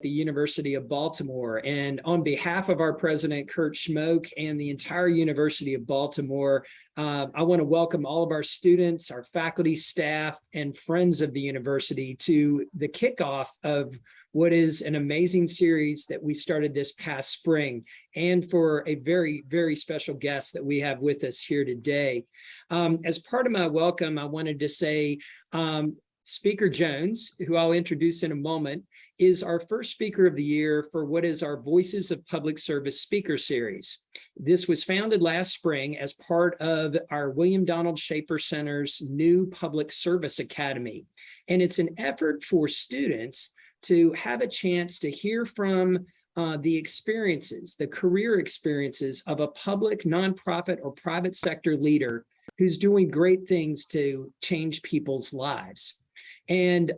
the University of Baltimore. And on behalf of our president, Kurt Schmoke, and the entire University of Baltimore, I want to welcome all of our students, our faculty, staff, and friends of the university to the kickoff of what is an amazing series that we started this past spring, and for a very, very special guest that we have with us here today. As part of my welcome, I wanted to say Speaker Jones, who I'll introduce in a moment, is our first speaker of the year for what is our Voices of Public Service Speaker Series. This was founded last spring as part of our William Donald Shaffer Center's new Public Service Academy. And it's an effort for students to have a chance to hear from the experiences, the career experiences of a public, nonprofit, or private sector leader who's doing great things to change people's lives. And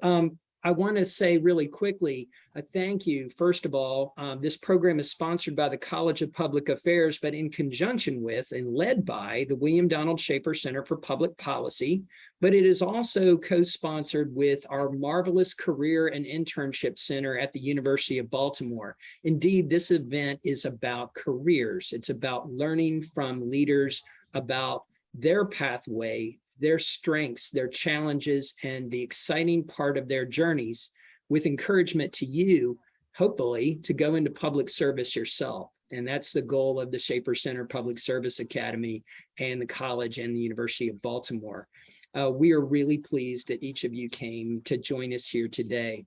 I want to say really quickly, a thank you. First of all, this program is sponsored by the College of Public Affairs, but in conjunction with and led by the William Donald Shaffer Center for Public Policy. But it is also co-sponsored with our marvelous Career and Internship Center at the University of Baltimore. Indeed, this event is about careers. It's about learning from leaders about their pathway, their strengths, their challenges, and the exciting part of their journeys, with encouragement to you, hopefully, to go into public service yourself. And that's the goal of the Shaffer Center Public Service Academy and the college and the University of Baltimore. We are really pleased that each of you came to join us here today.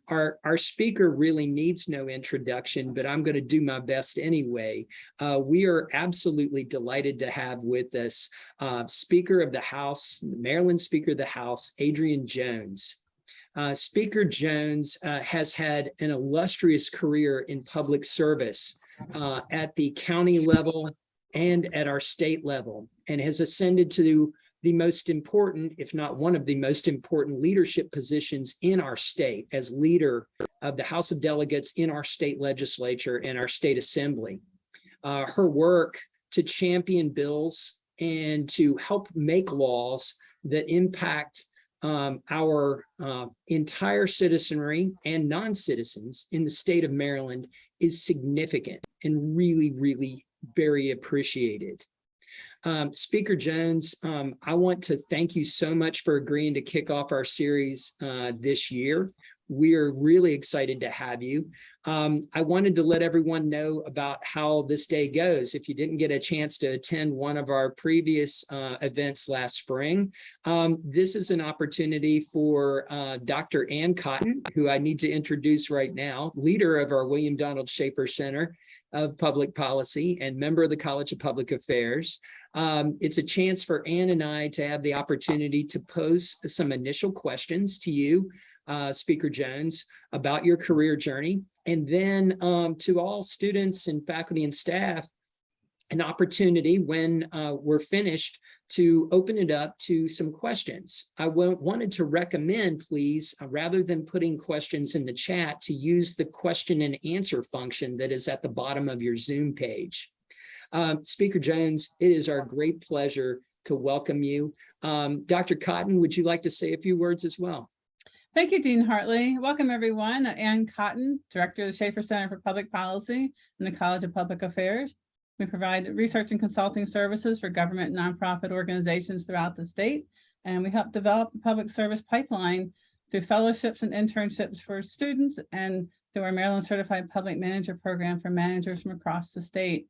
Our speaker really needs no introduction, but I'm going to do my best anyway. We are absolutely delighted to have with us Speaker of the House, Maryland Speaker of the House, Adrienne Jones. Speaker Jones has had an illustrious career in public service at the county level and at our state level, and has ascended to the most important, if not one of the most important, leadership positions in our state as leader of the House of Delegates in our state legislature and our state assembly. Her work to champion bills and to help make laws that impact our entire citizenry and non-citizens in the state of Maryland is significant and really, really very appreciated. Speaker Jones, I want to thank you so much for agreeing to kick off our series this year. We are really excited to have you. I wanted to let everyone know about how this day goes. If you didn't get a chance to attend one of our previous events last spring, this is an opportunity for Dr. Ann Cotton, who I need to introduce right now, leader of our William Donald Shaffer Center of Public Policy and member of the College of Public Affairs. It's a chance for Ann and I to have the opportunity to pose some initial questions to you, Speaker Jones, about your career journey, and then to all students and faculty and staff, an opportunity when we're finished to open it up to some questions. I wanted to recommend, please, rather than putting questions in the chat, to use the question and answer function that is at the bottom of your Zoom page. Speaker Jones, it is our great pleasure to welcome you. Dr. Cotton, would you like to say a few words as well? Thank you, Dean Hartley. Welcome, everyone. Ann Cotton, Director of the Shaffer Center for Public Policy in the College of Public Affairs. We provide research and consulting services for government and nonprofit organizations throughout the state, and we help develop the public service pipeline through fellowships and internships for students and through our Maryland Certified Public Manager Program for managers from across the state.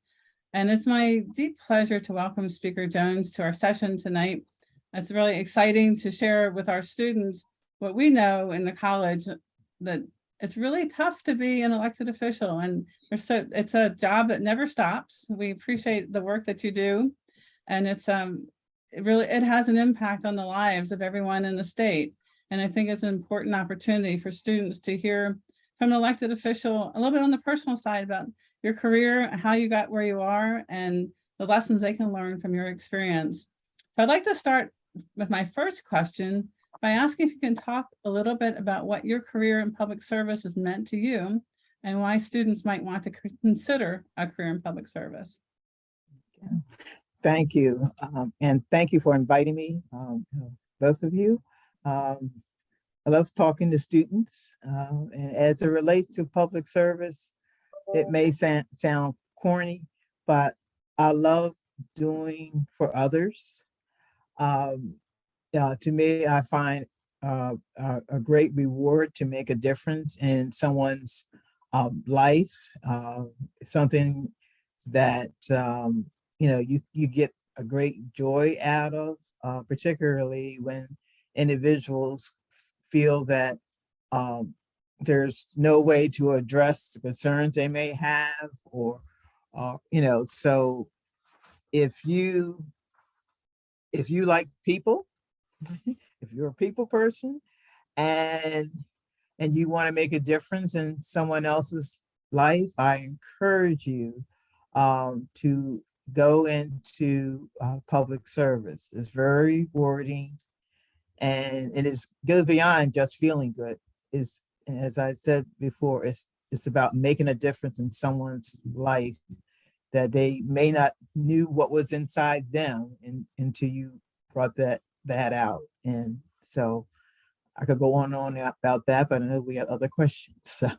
And it's my deep pleasure to welcome Speaker Jones to our session tonight. It's really exciting to share with our students what we know in the college, that it's really tough to be an elected official, and it's a job that never stops. We appreciate the work that you do, and it has an impact on the lives of everyone in the state. And I think it's an important opportunity for students to hear from an elected official a little bit on the personal side about your career, how you got where you are, and the lessons they can learn from your experience. So I'd like to start with my first question by asking if you can talk a little bit about what your career in public service has meant to you and why students might want to consider a career in public service. Thank you. And thank you for inviting me, both of you. I love talking to students, and as it relates to public service, it may sound corny, but I love doing for others. Um, to me, I find a great reward to make a difference in someone's life, something that you get a great joy out of, particularly when individuals feel that um, there's no way to address the concerns they may have, or so if you like people, if you're a people person, and you want to make a difference in someone else's life, I encourage you to go into public service. It's very rewarding, and it goes beyond just feeling good. It's, as I said before, it's about making a difference in someone's life that they may not knew what was inside them until you brought that out. And so I could go on and on about that, but I know we have other questions. So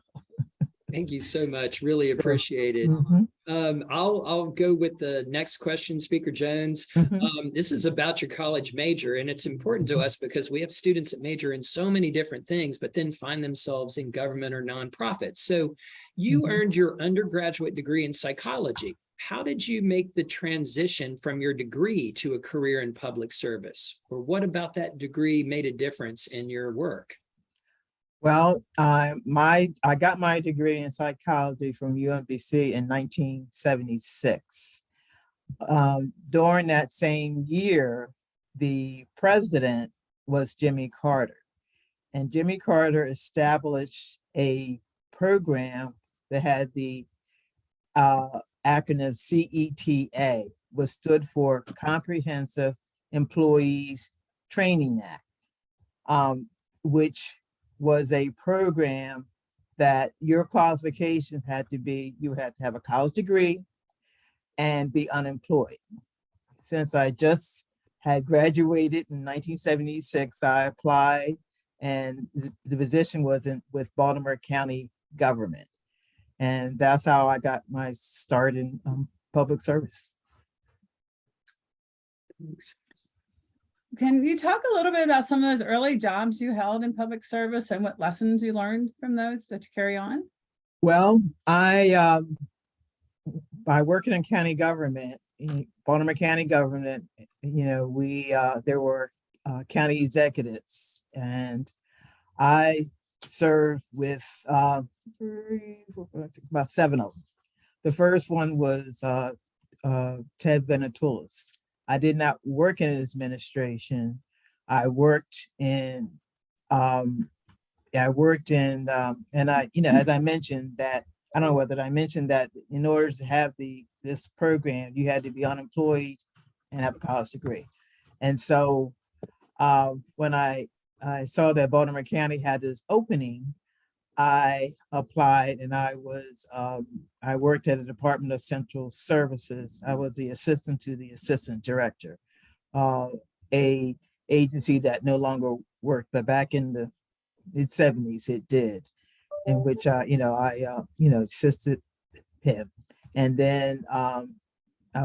Thank you so much. Really appreciate it. mhm, I'll go with the next question, Speaker Jones. mhm, This is about your college major, and it's important to us because we have students that major in so many different things, but then find themselves in government or nonprofit. So you mhm. earned your undergraduate degree in psychology. How did you make the transition from your degree to a career in public service? Or what about that degree made a difference in your work? Well, I got my degree in psychology from UMBC in 1976. During that same year, the president was Jimmy Carter, and Jimmy Carter established a program that had the acronym CETA, which stood for Comprehensive Employees Training Act, which was a program that your qualifications had to be, you had to have a college degree and be unemployed. Since I just had graduated in 1976, I applied, and the position was with Baltimore County government. And that's how I got my start in public service. Can you talk a little bit about some of those early jobs you held in public service and what lessons you learned from those that you carry on? Well, by working in county government, Baltimore County government, we there were county executives, and I served with about 7 of them. The first one was Ted Venetoulis. I did not work in his administration. I worked in, and as I mentioned that, I don't know whether I mentioned that in order to have this program, you had to be unemployed and have a college degree. And so when I saw that Baltimore County had this opening, I applied, and I worked at the Department of Central Services. I was the assistant to the assistant director, a agency that no longer worked, but back in the mid-70s it did, in which I assisted him. And then I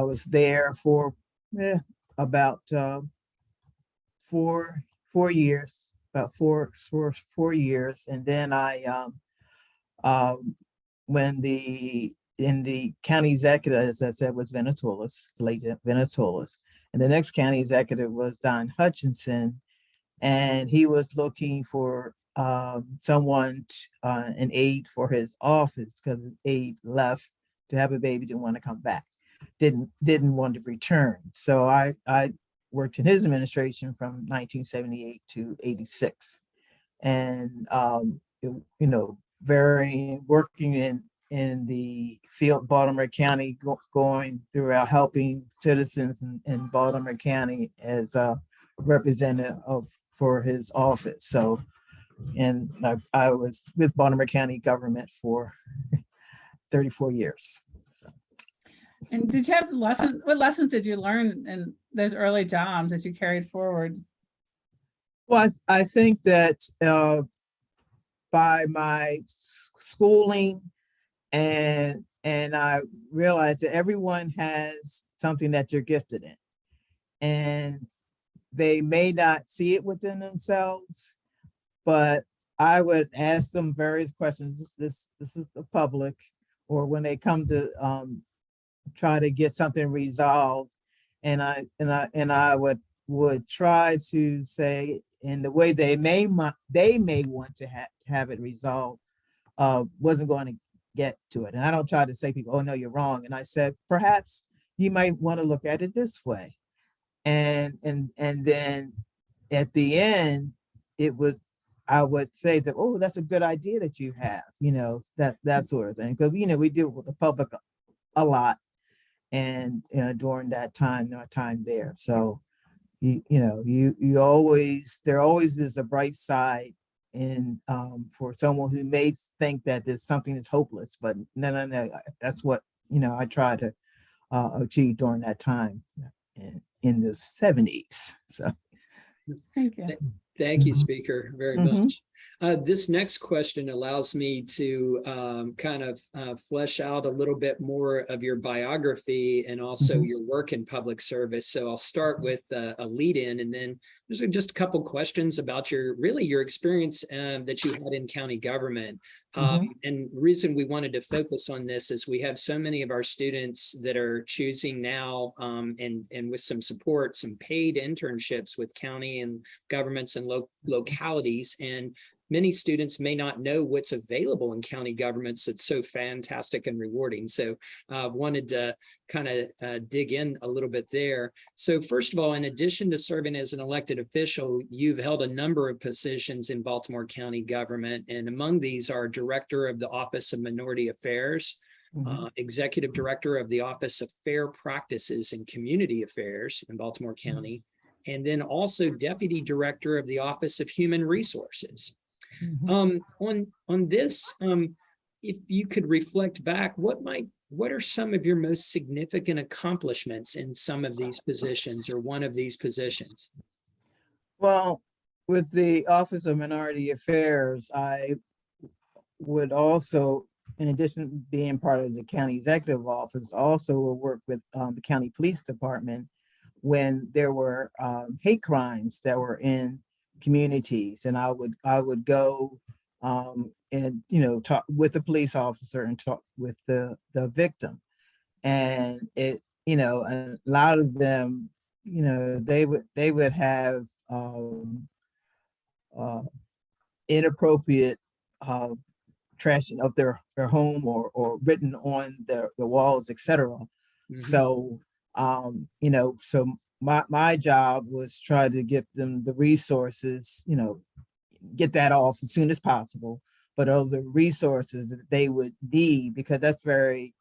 was there for about 4 years, about four years, and then I when in the county executive, as I said, was Venetoulis, late Venetoulis, and the next county executive was Don Hutchinson, and he was looking for someone, an aide for his office, because the aide left to have a baby, didn't want to come back, didn't want to return. So I worked in his administration from 1978 to 86, and working in the field, Baltimore County, going throughout helping citizens in Baltimore County as a representative for his office. So, and I was with Baltimore County government for 34 years. So. And did you have lessons? What lessons did you learn in those early jobs that you carried forward? Well, I think that by my schooling and I realized that everyone has something that you're gifted in, and they may not see it within themselves, but I would ask them various questions. This is the public, or when they come to try to get something resolved, and I would try to say in the way they may want to have it resolved, wasn't going to get to it. And I don't try to say people, oh no, you're wrong. And I said, perhaps you might want to look at it this way. And then at the end, I would say that, oh, that's a good idea that you have, that sort of thing. Because we deal with the public a lot, and during that time, there. So you always, there always is a bright side in for someone who may think that there's something that's hopeless, but no, that's what I try to achieve during that time in the 70s. So Thank you. Thank you, Mhm. Speaker, very Mhm. much. This next question allows me to kind of flesh out a little bit more of your biography and also Mhm. your work in public service. So I'll start with a lead in, and then there's just a couple questions about your experience that you had in county government. Mhm. And reason we wanted to focus on this is we have so many of our students that are choosing now and with some support, some paid internships with county and governments and localities. And many students may not know what's available in county governments that's so fantastic and rewarding. So wanted to kind of dig in a little bit there. So first of all, in addition to serving as an elected official, you've held a number of positions in Baltimore County government. And among these are Director of the Office of Minority Affairs, Mhm. Executive Director of the Office of Fair Practices and Community Affairs in Baltimore County, and then also Deputy Director of the Office of Human Resources. Mhm. On this, if you could reflect back, what are some of your most significant accomplishments in some of these positions or one of these positions? Well, with the Office of Minority Affairs, I would also, in addition to being part of the county executive office, also will work with the county police department when there were hate crimes that were in communities, and I would go and talk with the police officer and talk with the victim, and a lot of them, they would have uh, inappropriate uh, trashing of their home, or written on the walls, etc. Mhm. So so my job was try to get them the resources, get that off as soon as possible, but all the resources that they would need, because that's very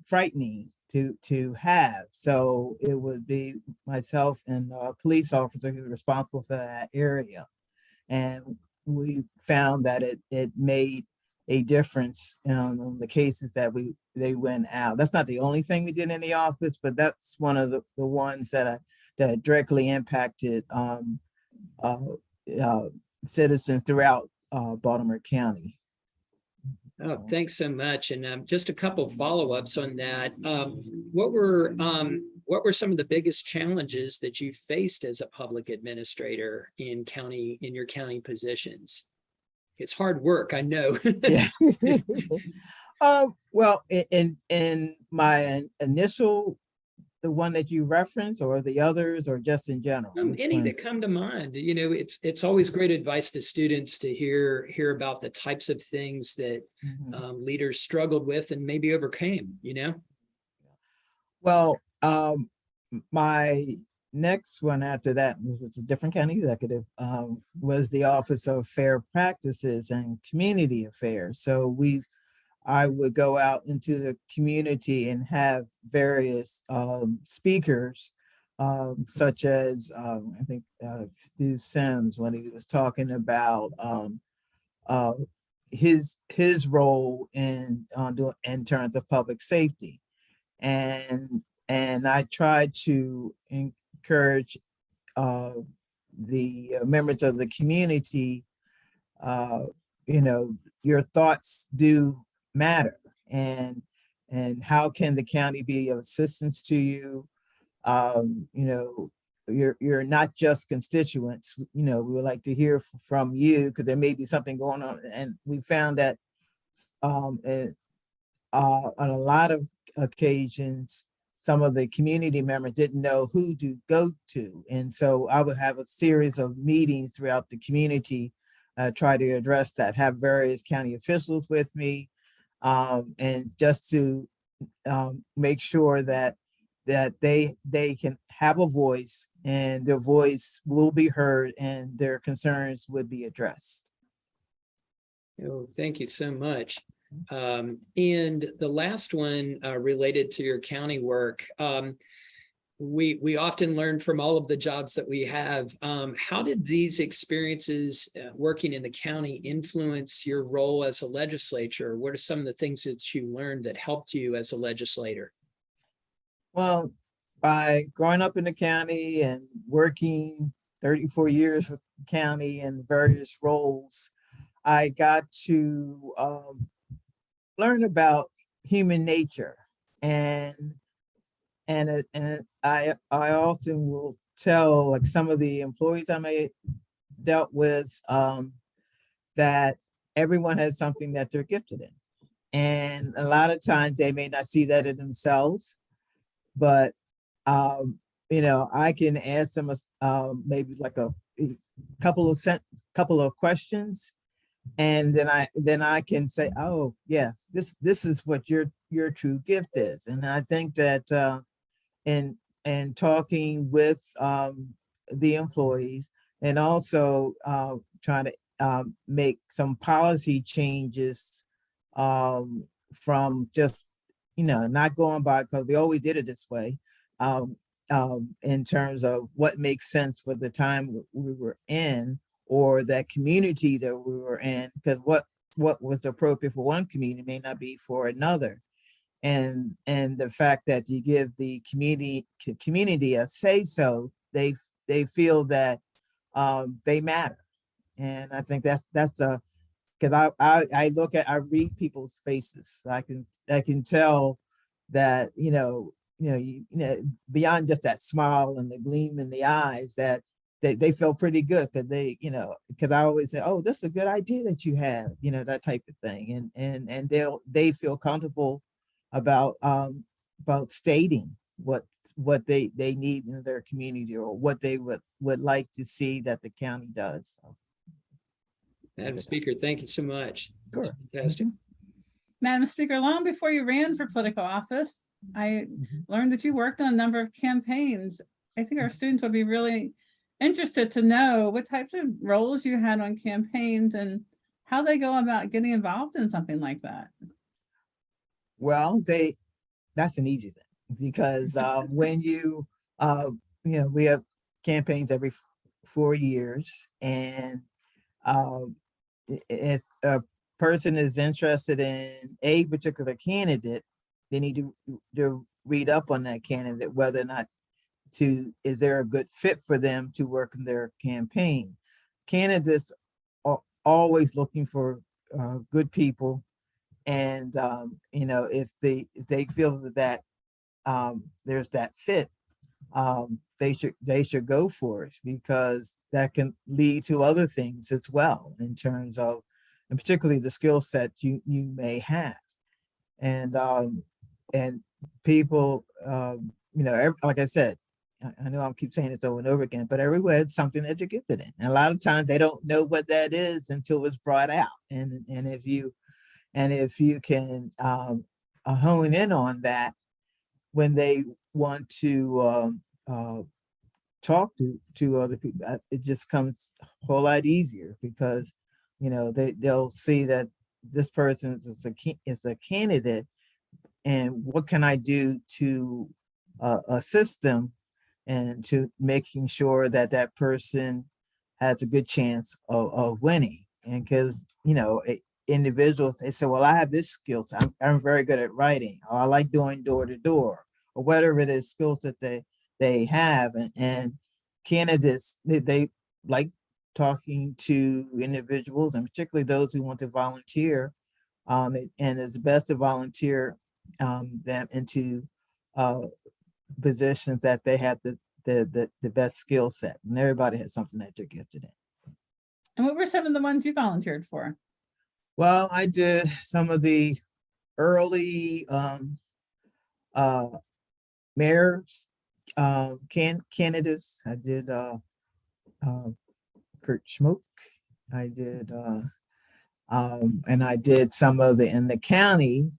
frightening to have. So it would be myself and a police officer who was responsible for that area, and we found that it made a difference on the cases that they went out. That's not the only thing we did in the office, but that's one of the ones that directly impacted uh, uh, citizens throughout Baltimore County. Oh, thanks so much. And just a couple follow-ups on that. What were some of the biggest challenges that you faced as a public administrator in your county positions? It's hard work, I know. Yeah. Well, in my initial, the one that you referenced, or the others, or just in general? Which Any one? that come to mind. It's always great advice to students to hear about the types of things that Mhm. leaders struggled with and maybe overcame. Well, my next one after that was a different county executive, was the Office of Fair Practices and Community Affairs. So I would go out into the community and have various speakers, such as I think Stu Sims, when he was talking about uh, his role in terms of public safety, and I tried to encourage uh, members of the community, you know, your thoughts do matter, and how can the county be of assistance to you? You know, you're not just constituents. You know, we would like to hear from you because there may be something going on, and we found that on a lot of occasions, some of the community members didn't know who to go to. And so I would have a series of meetings throughout the community, try to address that, have various county officials with me, and just to make sure that they can have a voice, and their voice will be heard and their concerns would be addressed. Oh, thank you so much. And the last one related to your county work, we often learn from all of the jobs that we have. How did these experiences working in the county influence your role as a legislator? What are some of the things that you learned that helped you as a legislator? Well, by growing up in the county and working 34 years with the county in various roles, I got to learn about human nature, and I often will tell, like, some of the employees I may dealt with, that everyone has something that they're gifted in, and a lot of times they may not see that in themselves, but you know, I can ask them maybe like a couple of questions, and then I can say, oh yeah, this is what your true gift is. And I think that in talking with the employees, and also trying to make some policy changes, from just, you know, not going by because we always did it this way, in terms of what makes sense for the time we were in, or that community that we were in, because what was appropriate for one community may not be for another. And the fact that you give the community a say so, they feel that they matter. And I think that's a, because I read people's faces. I can tell that, you know, beyond just that smile and the gleam in the eyes, that they feel pretty good, because because I always say, oh, that's a good idea that you have, you know, that type of thing. And they feel comfortable about stating what they need in their community, or what they would like to see that the county does. So. Madam Speaker, thank you so much. That's Sure. fantastic. Madam Speaker, long before you ran for political office, I learned that you worked on a number of campaigns. I think our students would be really interested to know what types of roles you had on campaigns and how they go about getting involved in something like that. Well, that's an easy thing, because when you know, we have campaigns every 4 years, and if a person is interested in a particular candidate, they need to read up on that candidate, whether or not is there a good fit for them to work in their campaign. Candidates are always looking for good people, and you know, if they feel that there's that fit, they should go for it, because that can lead to other things as well, in terms of, and particularly the skill set you may have. And people, you know, like I said, I know I keep saying this over and over again, but everywhere it's something that you're gifted in. And a lot of times they don't know what that is until it's brought out. And if you can hone in on that when they want to talk to other people, it just comes a whole lot easier, because, you know, they'll see that this person is a candidate, and what can I do to assist them, and to making sure that that person has a good chance of winning. And because, you know, individuals, they say, well, I have this skill set, I'm very good at writing, or I like doing door to door, or whatever it is skills that they have. And candidates, they like talking to individuals, and particularly those who want to volunteer. And it's best to volunteer them into positions that they have the best skill set, and everybody has something that they're gifted in. And what were some of the ones you volunteered for? Well, I did some of the early mayors candidates. I did Kurt Schmoke. I did and I did some of it in the county.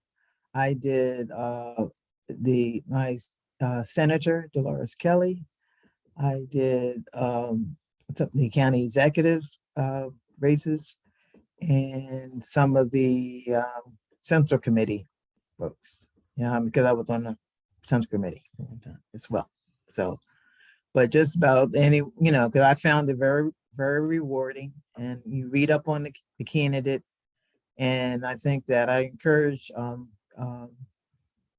I did my Senator Dolores Kelly. I did the county executives races, and some of the Central Committee folks. Because I was on the Central Committee as well. So, but just about any, because I found it very, very rewarding, and you read up on the candidate, and I think that I encourage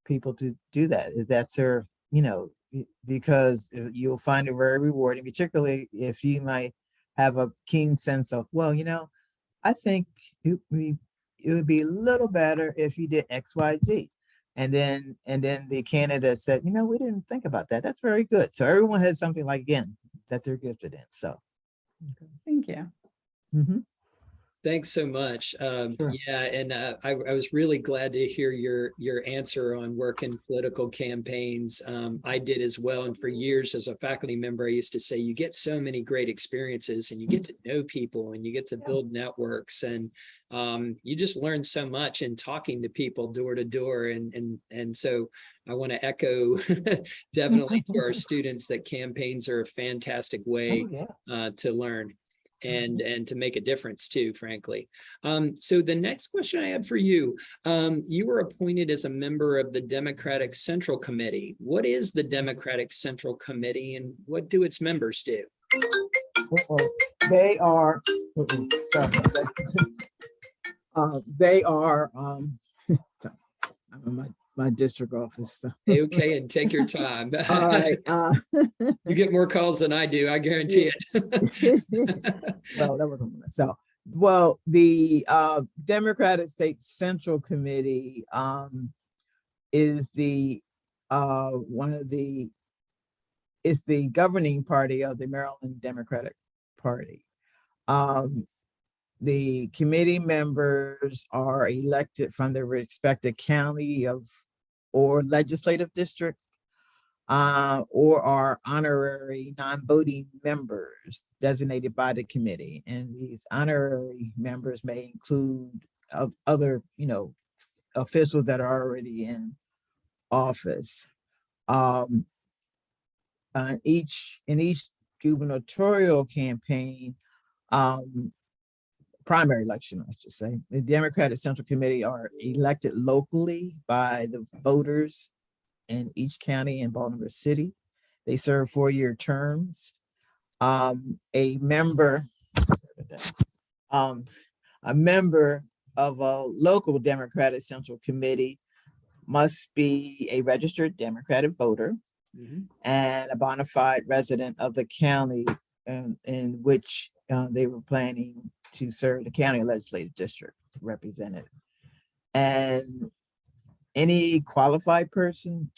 people to do that. If that's their, because you'll find it very rewarding, particularly if you might have a keen sense of, well, I think it would be a little better if you did X, Y, Z. And then the candidate said, we didn't think about that. That's very good. So everyone has something like, again, that they're gifted in. So. Thank you. Mm-hmm. Thanks so much. Sure. Yeah, and I was really glad to hear your answer on working political campaigns. I did as well, and for years as a faculty member, I used to say you get so many great experiences, and you get to know people, and you get to build networks, and you just learn so much in talking to people door to door, and so I want to echo definitely to our students that campaigns are a fantastic way to learn. And to make a difference too, frankly. So the next question I had for you, you were appointed as a member of the Democratic Central Committee. What is the Democratic Central Committee, and what do its members do? They are, sorry, they are, I'm in my district office. So. Okay, and take your time. All right. You get more calls than I do, I guarantee it. Well, that wasn't so. Well, the Democratic State Central Committee is the is the governing party of the Maryland Democratic Party. The committee members are elected from the respective county or legislative district, or are honorary non-voting members designated by the committee. And these honorary members may include other, officials that are already in office. In each gubernatorial campaign, primary election, I should say, the Democratic Central Committee are elected locally by the voters in each county in Baltimore City. They serve 4-year terms. A member of a local Democratic Central Committee must be a registered Democratic voter and a bona fide resident of the county in which they were planning to serve the county legislative district representative. And any qualified person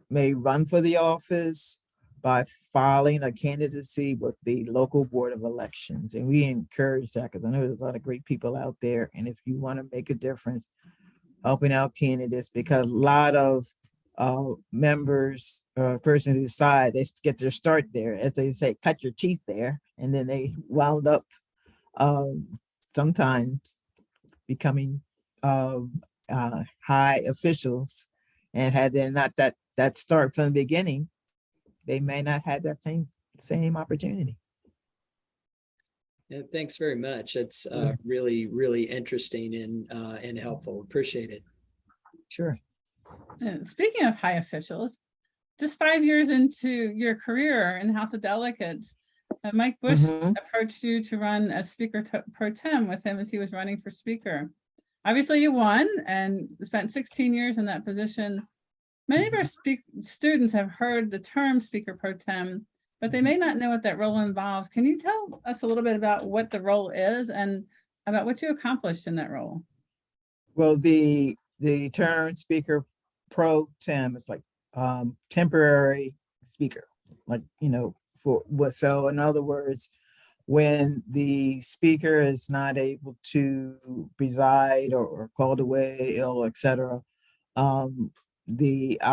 may run for the office by filing a candidacy with the local board of elections. And we encourage that, because I know there's a lot of great people out there. And if you want to make a difference, helping out candidates, because a lot of members, person who decide, they get their start there, as they say, cut your teeth there, and then they wound up sometimes becoming high officials, and had they not that start from the beginning, they may not have that same opportunity. Yeah, thanks very much. It's really, really interesting and helpful. Appreciate it. Sure. Speaking of high officials, just 5 years into your career in the House of Delegates, Mike Bush approached you to run as Speaker Pro Tem with him as he was running for Speaker. Obviously, you won and spent 16 years in that position. Many of our students have heard the term Speaker Pro Tem but they may not know what that role involves. Can you tell us a little bit about what the role is and about what you accomplished in that role? Well, the term Speaker Pro Tem is like temporary speaker, like, for what, so in other words, when the speaker is not able to preside or called away, ill, etc., I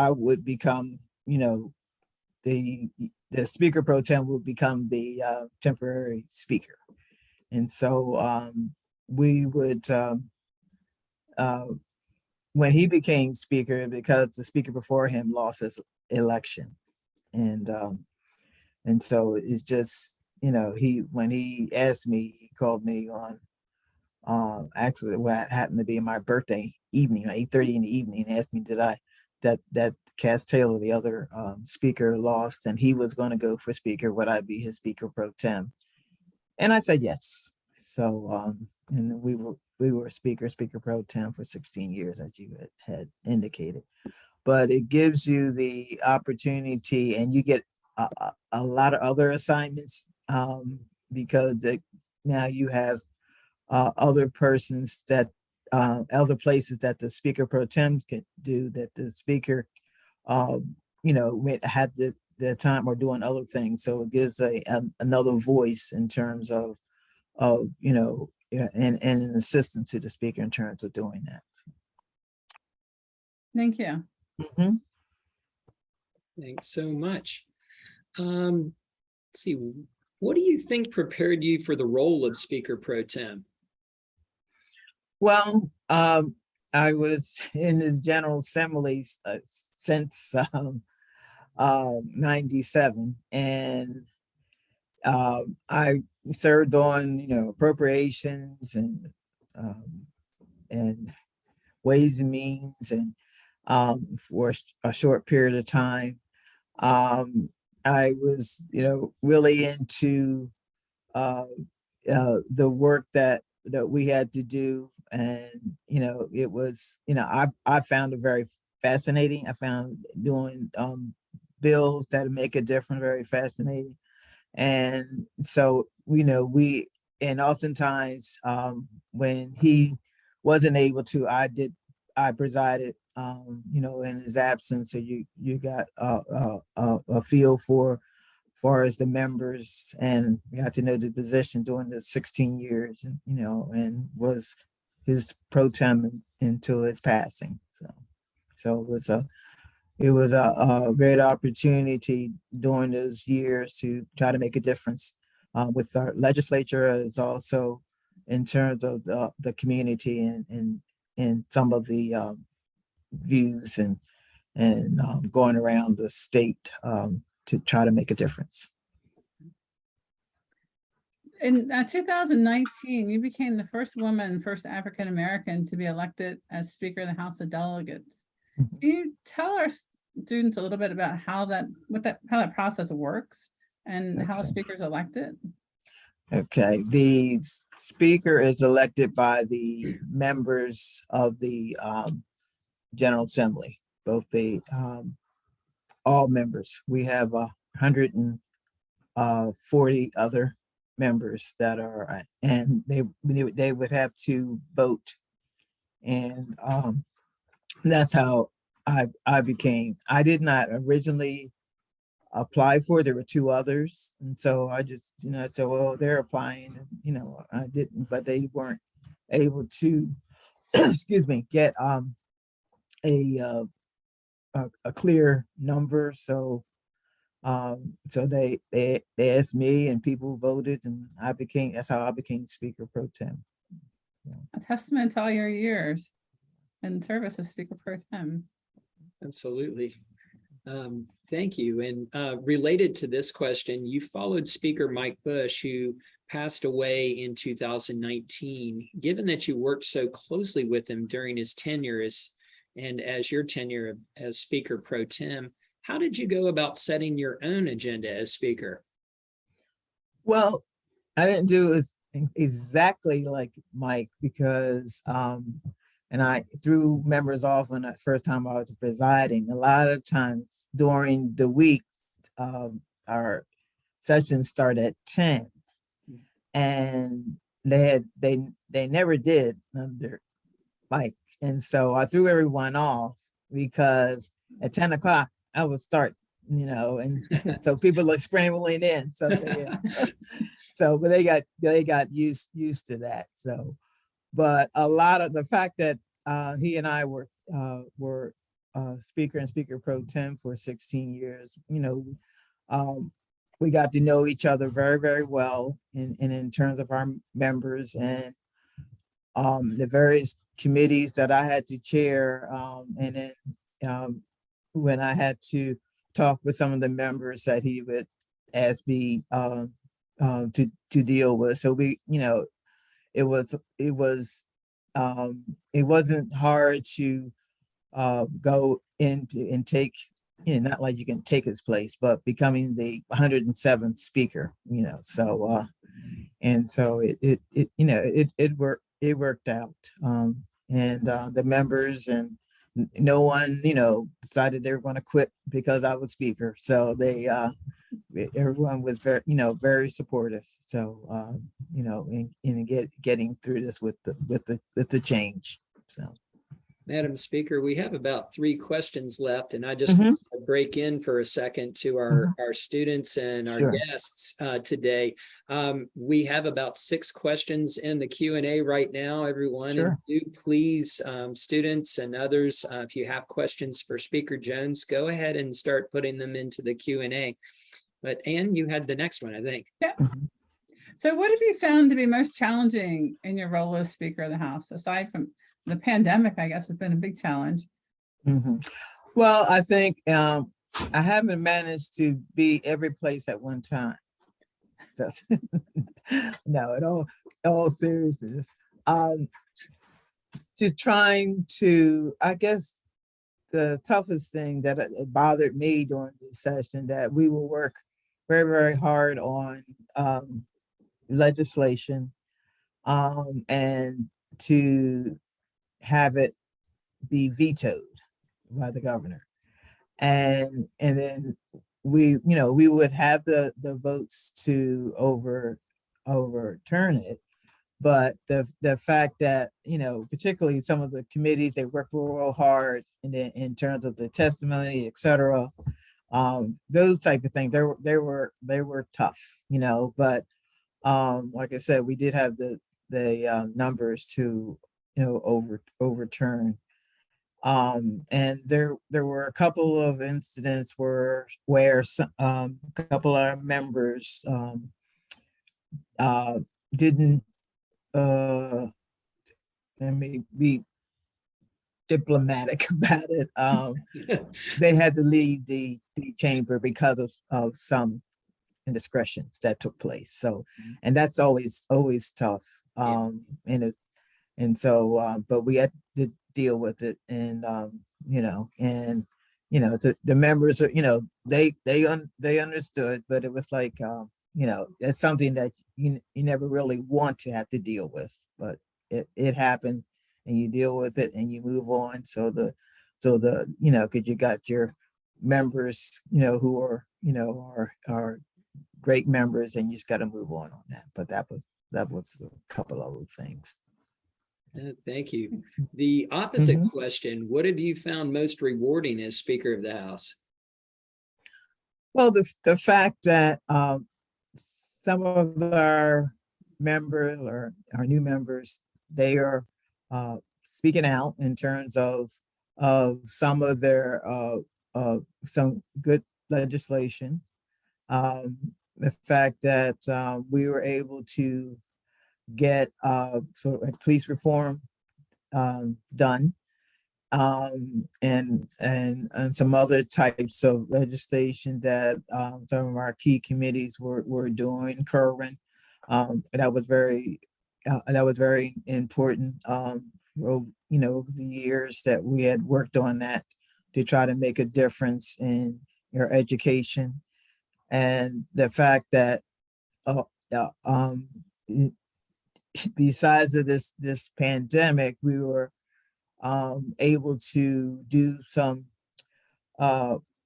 would become, the Speaker Pro Tem will become the temporary speaker. And so we would, when he became speaker, because the speaker before him lost his election. And so it's just, when he asked me, he called me on actually what happened to be my birthday evening, 8:30 in the evening, and asked me that Cass Taylor, the other speaker, lost, and he was going to go for speaker. Would I be his Speaker Pro Tem? And I said yes. So and we were Speaker Pro Tem for 16 years, as you had indicated. But it gives you the opportunity, and you get a lot of other assignments because now you have other persons that other places that the Speaker Pro Tem can do that the speaker had the time or doing other things. So it gives another voice in terms of and an assistant to the speaker in terms of doing that. Thank you. Mhm. Thanks so much. Let's see, what do you think prepared you for the role of Speaker Pro Tem? Well, I was in the General Assembly since 97, and I served on appropriations and Ways and Means, and for a short period of time. I was really into the work that we had to do, and it was I found it very fascinating. I found doing bills that make a difference very fascinating. And so and oftentimes when he wasn't able to, I presided in his absence. So you got a feel for far as the members, and we got to know the position during the 16 years, and was his pro tem until his passing. So it was a great opportunity during those years to try to make a difference with our legislature, as also in terms of the community and some of the views and going around the state to try to make a difference. In 2019, you became the first woman, first African-American to be elected as Speaker of the House of Delegates. Mhm. Can you tell our students a little bit about how that process works and how a Okay. speaker is elected? Okay, the speaker is elected by the members of the General Assembly, both the all members. We have 140 other members that are, and they would have to vote, and that's how I became. I did not originally apply for it. There were two others, and so I just I said, well, they're applying, and I didn't, but they weren't able to excuse me, get a clear number. So they asked me, and people voted, and that's how I became Speaker Pro Tem. A testament to all your years in service as Speaker Pro Tem. Absolutely. Thank you. And related to this question, you followed Speaker Mike Bush, who passed away in 2019. Given that you worked so closely with him during his tenure as your tenure as Speaker Pro Tem, how did you go about setting your own agenda as Speaker? Well, I didn't do it exactly like Mike, because and I threw members off when the first time I was presiding. A lot of times during the week, our sessions start at 10. And they never did under Mike. And so I threw everyone off because at 10 o'clock I would start, and so people are scrambling in. So so but they got used to that. So, but a lot of the fact that he and I were speaker and speaker pro tem for 16 years, we got to know each other very, very well in terms of our members and the various committees that I had to chair. And then when I had to talk with some of the members that he would ask me to deal with. So it wasn't hard to go into and take, not like you can take his place, but becoming the 107th speaker, so and so it worked out. And the members and no one, decided they were going to quit because I was speaker. So everyone was very, very supportive. So, in getting through this with the change. So. Madam Speaker, we have about 3 questions left, and I just want to break in for a second to our students and our guests today. We have about 6 questions in the Q&A right now, everyone. And do please, students and others, if you have questions for Speaker Jones, go ahead and start putting them into the Q&A. But Ann, you had the next one, I think. Yeah. So what have you found to be most challenging in your role as Speaker of the House, aside from the pandemic? I guess has been a big challenge. Well, I think I haven't managed to be every place at one time. So, no, in all seriousness, just trying to, I guess the toughest thing that it bothered me during this session, that we will work very, very hard on legislation and to have it be vetoed by the governor. And then we would have the votes to overturn it. But the fact that, particularly some of the committees, they work real hard in terms of the testimony, et cetera, those type of things, they were tough, but like I said, we did have the numbers to overturn. And there were a couple of incidents where a couple of our members didn't let me be diplomatic about it. They had to leave the chamber because of some indiscretions that took place. So, and that's always tough. And so, but we had to deal with it, and the members are, they understood, but it was like, it's something that you never really want to have to deal with, but it happened, and you deal with it and you move on. So because you got your members, who are great members, and you just got to move on that. But that was a couple of things. Thank you. The opposite question, what have you found most rewarding as Speaker of the House? Well, the fact that some of our members or our new members, they are speaking out in terms of some of their some good legislation. The fact that we were able to get sort of like police reform done, and some other types of legislation that some of our key committees were doing current. That was very important. Over the years that we had worked on that to try to make a difference in your education, and the fact that besides of this pandemic, we were able to do some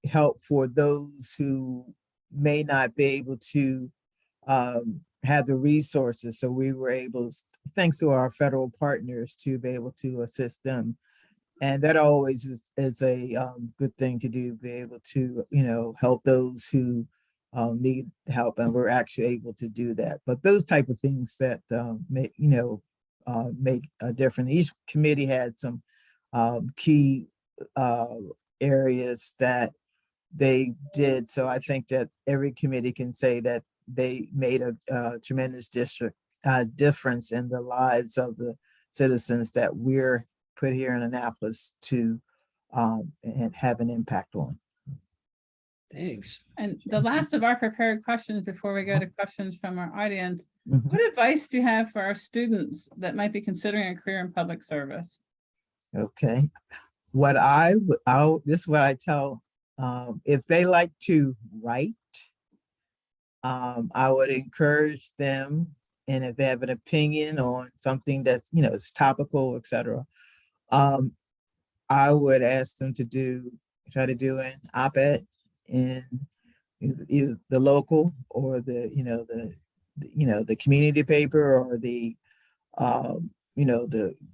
help for those who may not be able to have the resources. So we were able, thanks to our federal partners, to be able to assist them. And that always is a good thing to do, be able to, help those who need help. And we're actually able to do that. But those type of things that make a difference. Each committee had some key areas that they did. So I think that every committee can say that they made a tremendous difference in the lives of the citizens that we're put here in Annapolis to and have an impact on. Thanks. And the last of our prepared questions before we go to questions from our audience, Mhm. what advice do you have for our students that might be considering a career in public service? Okay. This is what I tell, if they like to write, I would encourage them, and if they have an opinion on something that's, it's topical, etc., I would ask them to try to do an op-ed in either the local or the community paper or the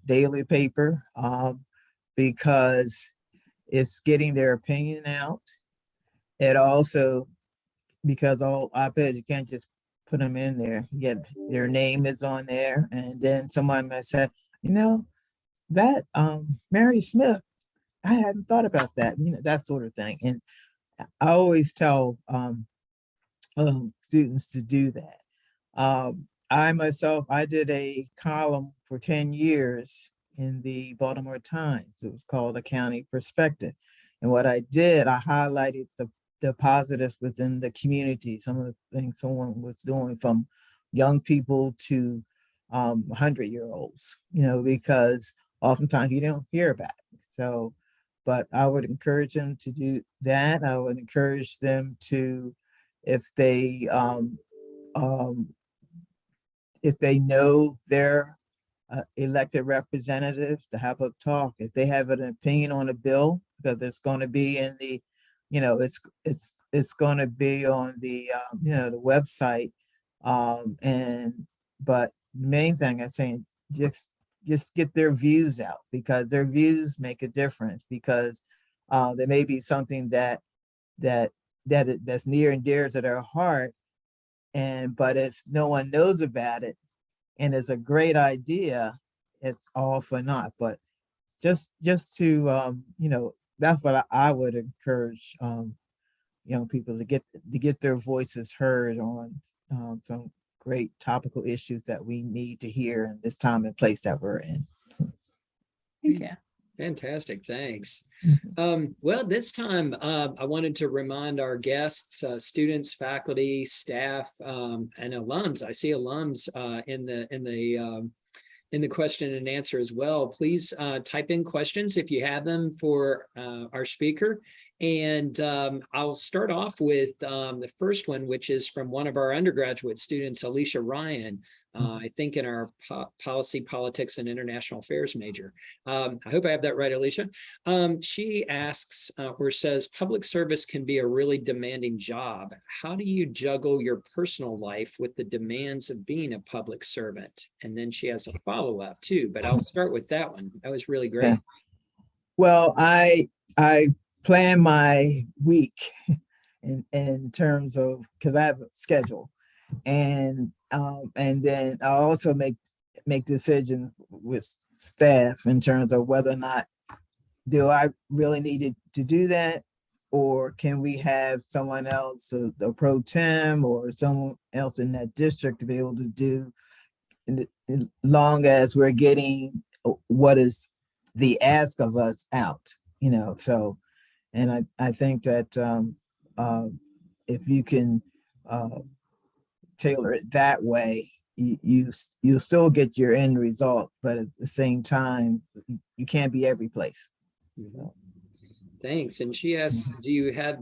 daily paper, because it's getting their opinion out. It also, because all op-eds, you can't just put them in there. You get their name is on there, and then someone might say, that Mary Smith, I hadn't thought about that, that sort of thing. And I always tell students to do that. I myself, I did a column for 10 years in the Baltimore Times. It was called A County Perspective. And what I did, I highlighted the positives within the community, some of the things someone was doing, from young people to 100-year-olds, because oftentimes you don't hear about it. So, but I would encourage them to do that. I would encourage them to, if they know their elected representatives, to have a talk. If they have an opinion on a bill, because it's going to be in the, it's going to be on the the website, but the main thing I'm saying, just get their views out, because their views make a difference, because there may be something that's near and dear to their heart, but if no one knows about it and it's a great idea, it's all for naught. But just to that's what I would encourage young people to get their voices heard on some great topical issues that we need to hear in this time and place that we're in. Thank you. Fantastic, thanks. Well, this time I wanted to remind our guests, students, faculty, staff, and alums. I see alums in the question and answer as well. Please type in questions if you have them for our speaker. And I'll start off with the first one, which is from one of our undergraduate students, Alicia Ryan, I think in our policy, politics, and international affairs major. I hope I have that right, Alicia. She asks or says, public service can be a really demanding job. How do you juggle your personal life with the demands of being a public servant? And then she has a follow-up too, but I'll start with that one. That was really great. Yeah. Well, I plan my week in terms of, because I have a schedule, and then I also make decisions with staff in terms of whether or not do I really need to do that, or can we have someone else, the Pro Tem or someone else in that district, to be able to do, in long as we're getting what is the ask of us out, so. And I think that if you can tailor it that way, you still get your end result, but at the same time, you can't be every place. So. Thanks. And she asks, do you have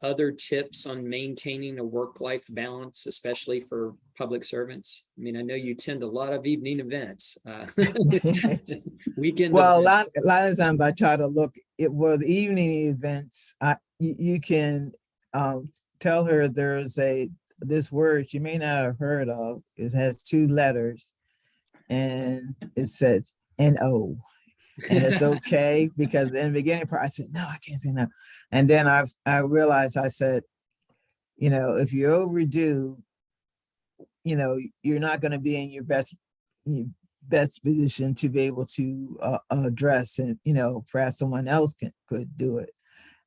other tips on maintaining a work-life balance, especially for public servants? I mean, I know you attend a lot of evening events, weekend. Well, events. a lot of times I try to look at the evening events. You can tell her there's this word she may not have heard of. It has 2 letters and it says N-O. And it's okay because in the beginning part, I said, no, I can't say no. And then I realized, I said, if you overdo, you're not going to be in your best position to be able to address, and perhaps someone else could do it.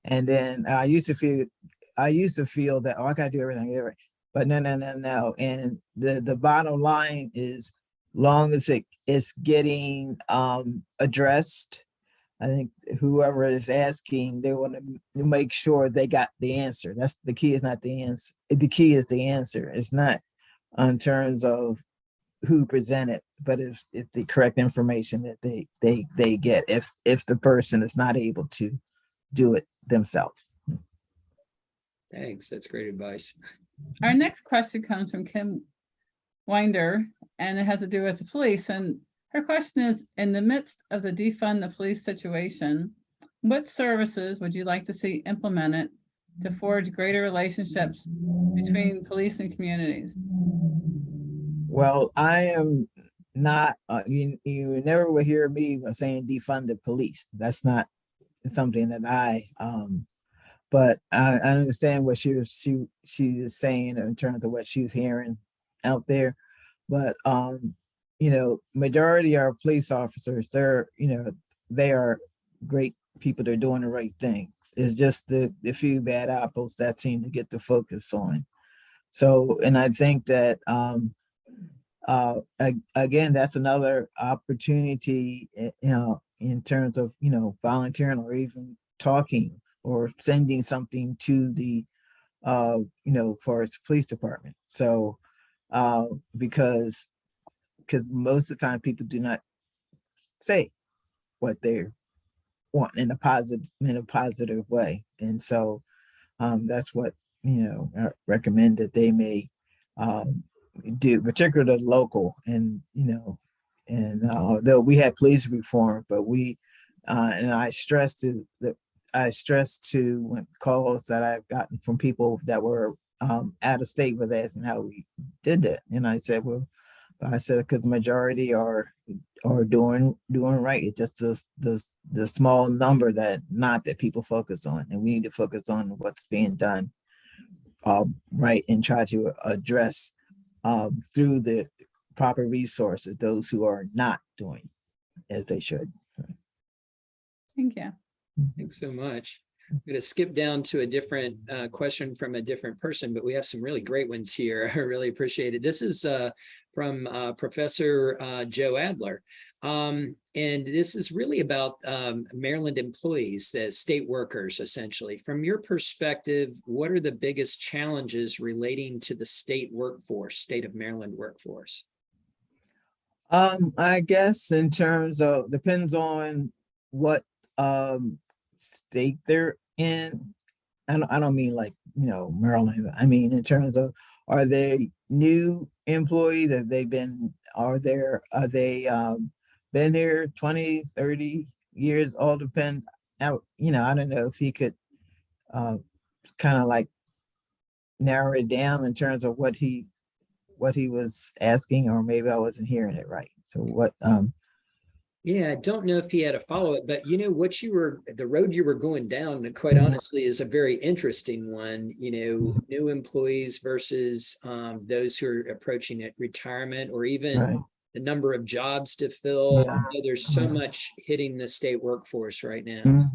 And then I used to feel that, oh, I got to do everything right. But no. And the bottom line is, long as it's getting addressed, I think whoever is asking, they want to make sure they got the answer. That's the key. Is not the answer. The key is the answer. It's not in terms of who presented, but it's the correct information that they get if the person is not able to do it themselves. Thanks. That's great advice. Our next question comes from Kim Winder, and it has to do with the police. And her question is, in the midst of the defund the police situation, what services would you like to see implemented to forge greater relationships between police and communities? Well, I am not, you never will hear me saying defund the police. That's not something that but I understand what she is saying in terms of what she was hearing out there. But majority of our police officers, they are great people. They're doing the right things. It's just the few bad apples that seem to get the focus on. So, and I think that again, that's another opportunity, in terms of volunteering or even talking or sending something to the for its police department. So because most of the time people do not say what they want in a positive way, and so that's what I recommend that they may do, particularly the local. And although we had police reform, but we and I stressed to when calls that I've gotten from people that were out of state with asking how we did that, and I said, because the majority are doing right. It's just the small number that people focus on, and we need to focus on what's being done right, and try to address through the proper resources those who are not doing as they should. Thank you. Thanks so much. I'm going to skip down to a different question from a different person, but we have some really great ones here. I really appreciate it. This is from Professor Joe Adler. And this is really about Maryland employees, the state workers, essentially. From your perspective, what are the biggest challenges relating to the state workforce, state of Maryland workforce? I guess in terms of, depends on what state they're in. I don't mean like, Maryland. I mean, in terms of, are they new employees? Have they been, are they been here 20, 30 years? All depend. I don't know if he could kind of like narrow it down in terms of what he was asking, or maybe I wasn't hearing it right. So what, yeah, I don't know if he had a follow-up, but the road you were going down, quite honestly, is a very interesting one. New employees versus those who are approaching retirement, or even right. the number of jobs to fill. Yeah. There's so much hitting the state workforce right now.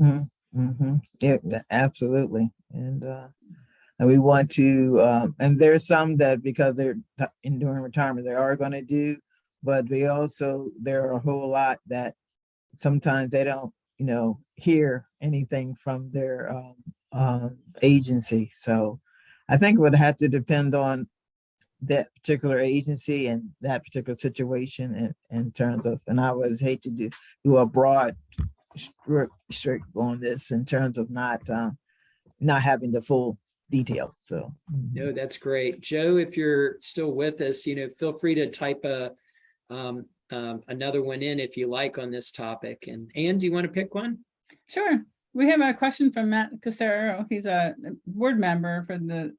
Yeah, absolutely. And we want to, and there's some that because they're during retirement, they are going to do. But there are a whole lot that sometimes they don't, hear anything from their agency. So I think it would have to depend on that particular agency and that particular situation in terms of, and I would hate to do a broad strict on this in terms of not having the full details. So no, that's great. Joe, if you're still with us, feel free to type another one in if you like on this topic. And Anne, do you want to pick one? Sure. We have a question from Matt Casero. He's a board member for the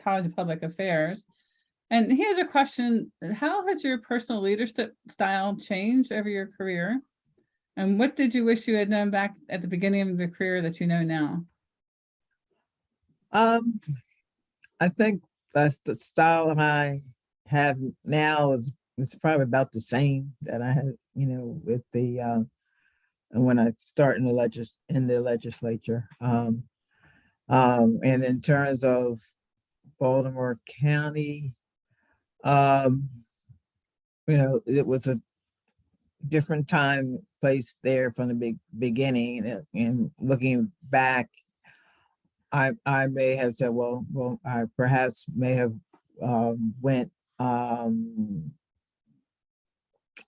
College of Public Affairs. And he has a question: how has your personal leadership style changed over your career? And what did you wish you had known back at the beginning of the career that you know now? I think that's the style I have now is it's probably about the same that I had, with the when I start in the legislature. And in terms of Baltimore County, it was a different time, place there from the beginning. And looking back, I may have said, well, I perhaps may have went.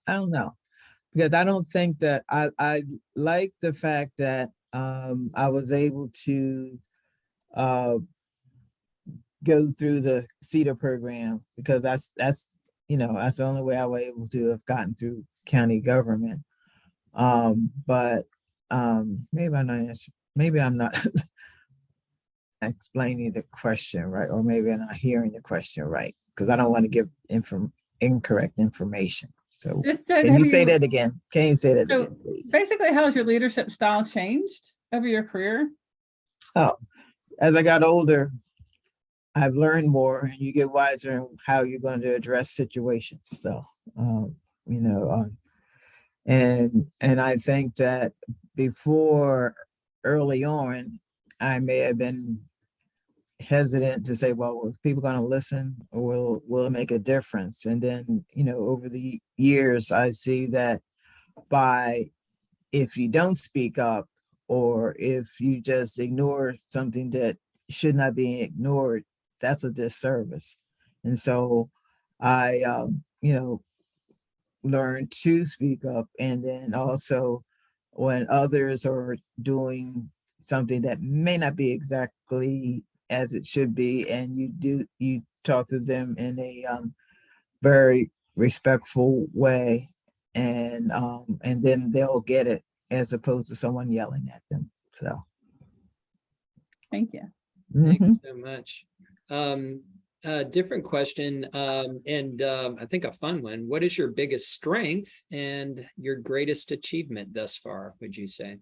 I don't know, because I don't think that I like the fact that I was able to go through the CETA program, because that's that's the only way I was able to have gotten through county government. But maybe I'm not explaining the question right, or maybe I'm not hearing the question right, because I don't want to give incorrect information. So can you say that again? Can you say that again, please? Basically, how has your leadership style changed over your career? Oh, as I got older, I've learned more, and you get wiser in how you're going to address situations. So, and I think that before, early on, I may have been hesitant to say, well, are people going to listen, or will it make a difference? And then, over the years, I see that if you don't speak up, or if you just ignore something that should not be ignored, that's a disservice. And so I, learned to speak up. And then also, when others are doing something that may not be exactly as it should be, and you talk to them in a very respectful way, and then they'll get it, as opposed to someone yelling at them. So thank you. Thank you so much. Different question, and I think a fun one. What is your biggest strength and your greatest achievement thus far, would you say?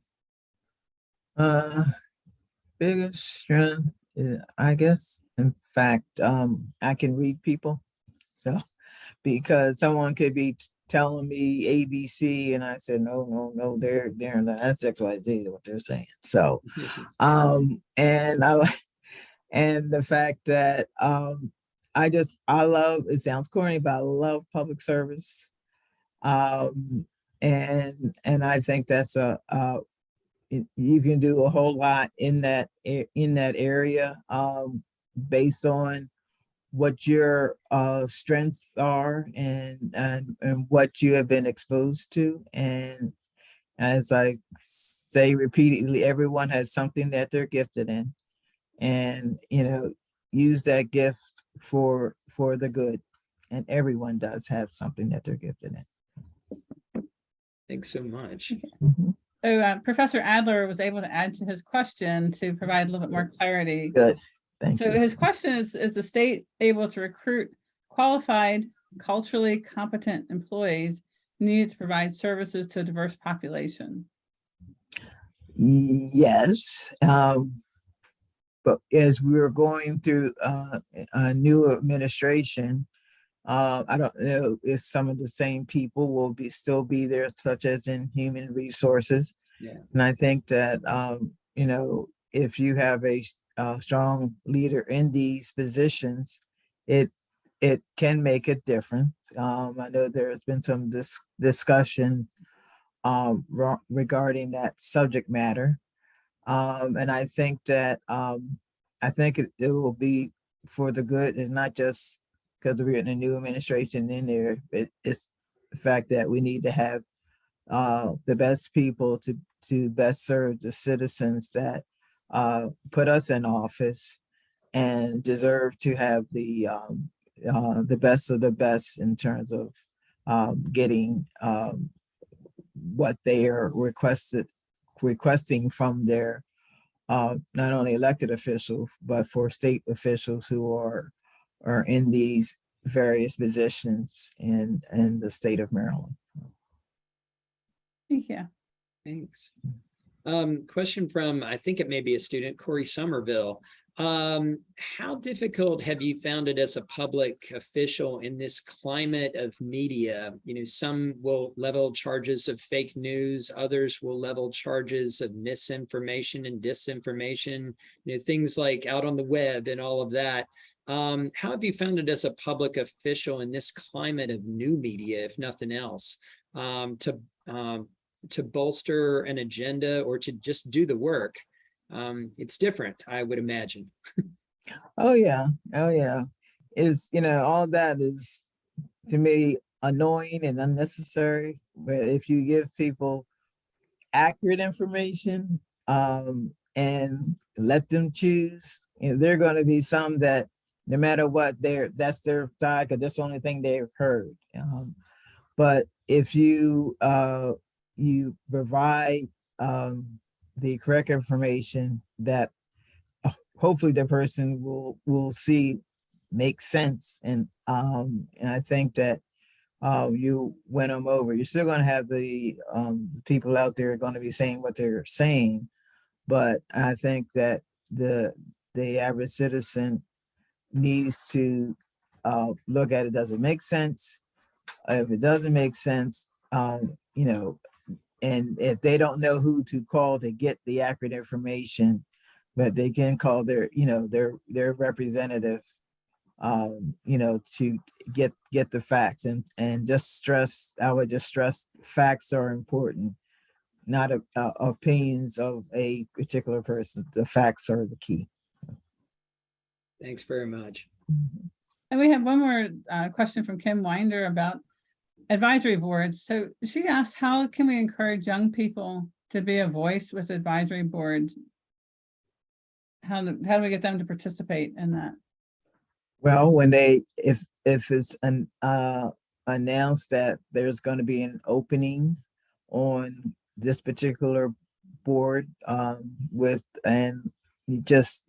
Biggest strength, I guess, in fact, I can read people. So, because someone could be telling me ABC, and I said, no, they're not, that's XYZ, what they're saying. So, and the fact that I love, it sounds corny, but I love public service. And I think that's you can do a whole lot in that area, based on what your strengths are, and what you have been exposed to. And as I say repeatedly, everyone has something that they're gifted in, and use that gift for the good. And everyone does have something that they're gifted in. Thanks so much. Mm-hmm. So Professor Adler was able to add to his question to provide a little bit more clarity. Good. Thank you. So his question is the state able to recruit qualified, culturally competent employees needed to provide services to a diverse population? Yes. But as we were going through a new administration, I don't know if some of the same people will still be there, such as in human resources. Yeah. And I think that if you have a strong leader in these positions, it can make a difference. I know there's been some discussion regarding that subject matter. And I think that it will be for the good. It's not just because we're in a new administration in there, it's the fact that we need to have the best people to best serve the citizens that put us in office, and deserve to have the best of the best in terms of getting what they are requesting from their not only elected officials, but for state officials who are in these various positions in the state of Maryland. Thank you. Thanks. Question from, I think it may be a student, Corey Somerville. How difficult have you found it as a public official in this climate of media? You know, some will level charges of fake news, others will level charges of misinformation and disinformation, you know, things like out on the web and all of that. How have you found it as a public official in this climate of new media, if nothing else, to bolster an agenda or to just do the work? It's different, I would imagine. Oh yeah. Is, all that is, to me, annoying and unnecessary. But if you give people accurate information, and let them choose, there are going to be some that no matter what, that's their side because that's the only thing they've heard. But if you provide the correct information that hopefully the person will see makes sense, and I think that you win them over. You're still going to have the people out there going to be saying what they're saying, but I think that the average citizen needs to look at it. Does it make sense? If it doesn't make sense, and if they don't know who to call to get the accurate information, but they can call their representative, to get the facts, and I would just stress facts are important, not opinions of a particular person. The facts are the key. Thanks very much. And we have one more question from Kim Winder about advisory boards. So she asked, how can we encourage young people to be a voice with advisory boards? How do we get them to participate in that? Well, when if it's announced that there's going to be an opening on this particular board, and you just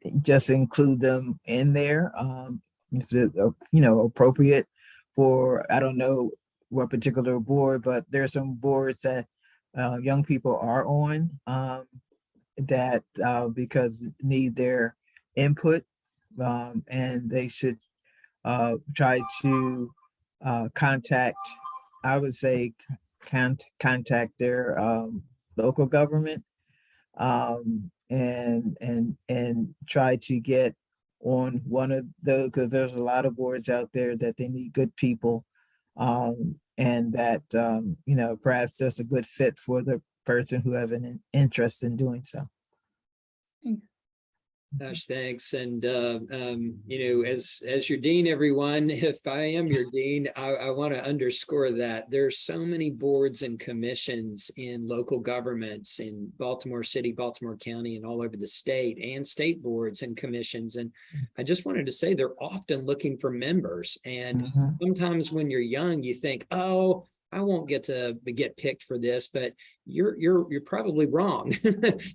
include them in there. It's appropriate for, I don't know what particular board, but there's some boards that young people are on, that because need their input, and they should try to contact, I would say, contact their local government, and try to get on one of those, because there's a lot of boards out there that they need good people, and that perhaps just a good fit for the person who have an interest in doing so. Gosh, thanks. And, as your dean, everyone, if I am your dean, I want to underscore that there's so many boards and commissions in local governments in Baltimore City, Baltimore County, and all over the state, and state boards and commissions. And I just wanted to say they're often looking for members. And sometimes when you're young, you think, oh, I won't get picked for this, but you're probably wrong.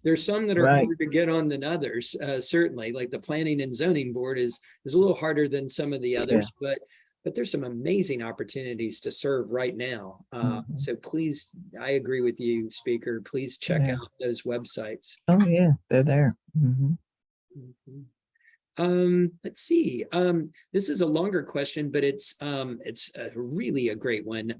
There's some that are harder to get on than others. Certainly, like the planning and zoning board is a little harder than some of the others, but there's some amazing opportunities to serve right now. So please, I agree with you, Speaker. Please check out those websites. Oh yeah, they're there. Let's see. This is a longer question, but it's really a great one.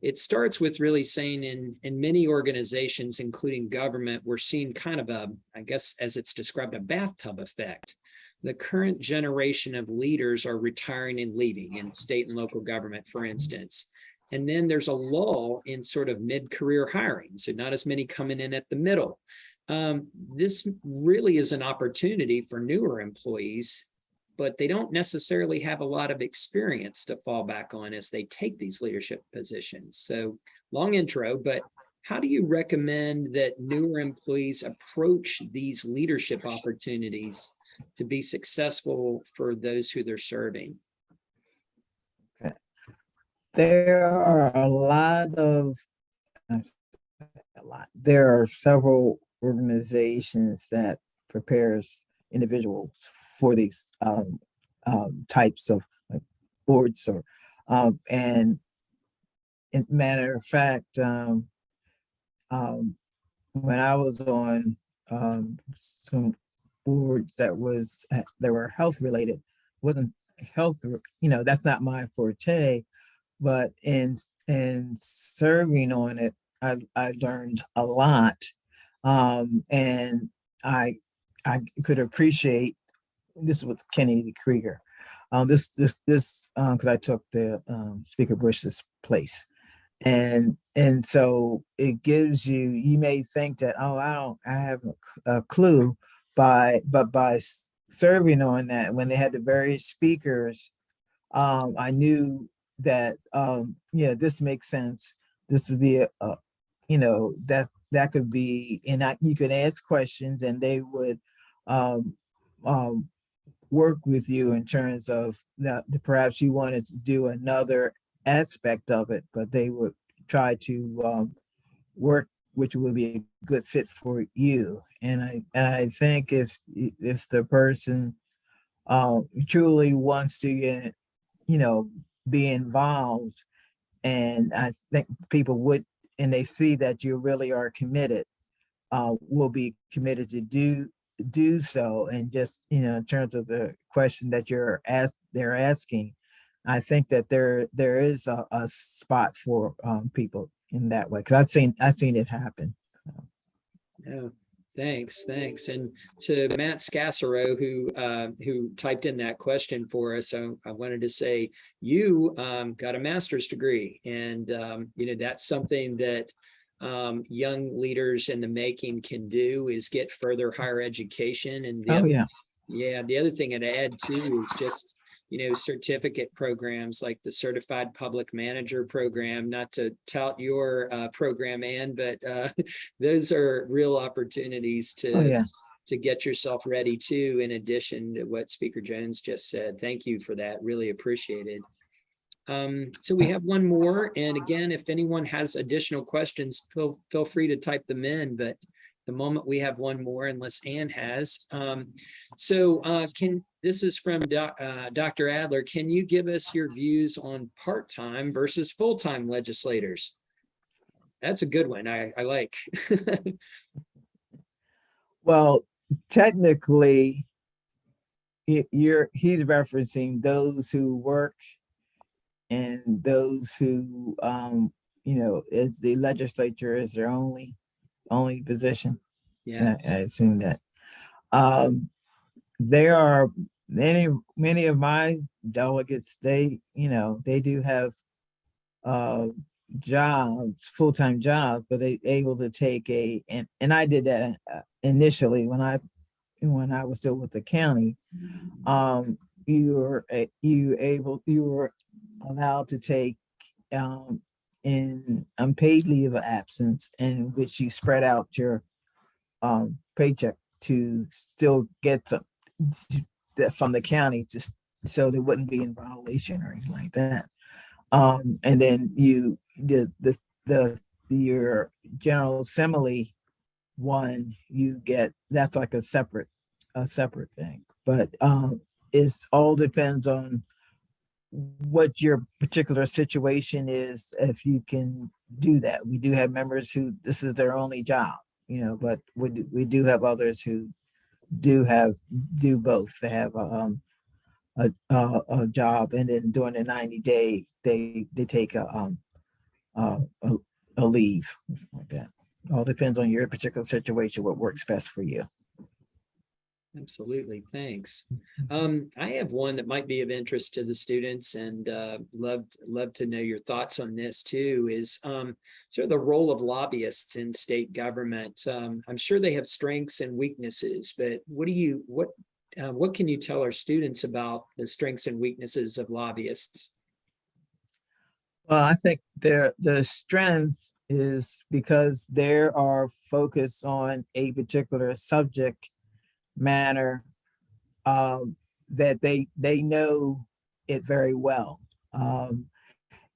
It starts with really saying in many organizations, including government, we're seeing kind of I guess as it's described, a bathtub effect. The current generation of leaders are retiring and leaving in state and local government, for instance. And then there's a lull in sort of mid-career hiring. So not as many coming in at the middle. This really is an opportunity for newer employees, but they don't necessarily have a lot of experience to fall back on as they take these leadership positions. So long intro, but how do you recommend that newer employees approach these leadership opportunities to be successful for those who they're serving? There are there are several organizations that prepares individuals for these types of boards or and in matter of fact, when I was on some boards that were health related, wasn't health, that's not my forte, but in serving on it, I learned a lot, and I could appreciate. This was Kennedy Krieger. This because I took the Speaker Bush's place, and so it gives you may think that, oh, I have a clue, but by serving on that, when they had the various speakers, I knew that yeah, this makes sense. This would be a that could be, and you could ask questions and they would um, um, work with you in terms of that perhaps you wanted to do another aspect of it, but they would try to work which would be a good fit for you. And I think if the person truly wants to get, be involved, and I think people would, and they see that you really are committed, will be committed to do so. And just, in terms of the question that they're asking, I think that there is a spot for people in that way, because I've seen it happen. Yeah, thanks. And to Matt Scassero, who typed in that question for us, I wanted to say you got a master's degree, and that's something that young leaders in the making can do, is get further higher education. And the other thing I'd add too is just certificate programs like the Certified Public Manager program, not to tout your program, Ann, but those are real opportunities to get yourself ready too, in addition to what Speaker Jones just said. Thank you for that. Really appreciated. So we have one more. And again, if anyone has additional questions, feel free to type them in, but the moment we have one more, unless Ann has. This is from Dr. Adler. Can you give us your views on part-time versus full-time legislators? That's a good one. I like. Well, technically, he's referencing those who work and those who, is the legislature is their only position. Yeah, I assume that. There are many of my delegates, they do have jobs, full-time jobs, but they able to take and I did that initially when I was still with the county. You were allowed to take in unpaid leave of absence, in which you spread out your paycheck to still get some from the county, just so they wouldn't be in violation or anything like that. And then your General Assembly one, you get, that's like a separate thing. But it all depends on what your particular situation is, if you can do that. We do have members who this is their only job, but we do have others who do both. They have a job, and then during the 90-day they take a leave, like that. All depends on your particular situation, what works best for you. absolutely. Thanks. I have one that might be of interest to the students, and love to know your thoughts on this too, is sort of the role of lobbyists in state government. I'm sure they have strengths and weaknesses, but what can you tell our students about the strengths and weaknesses of lobbyists? Well, I think the strength is because they are focused on a particular subject matter, that they know it very well,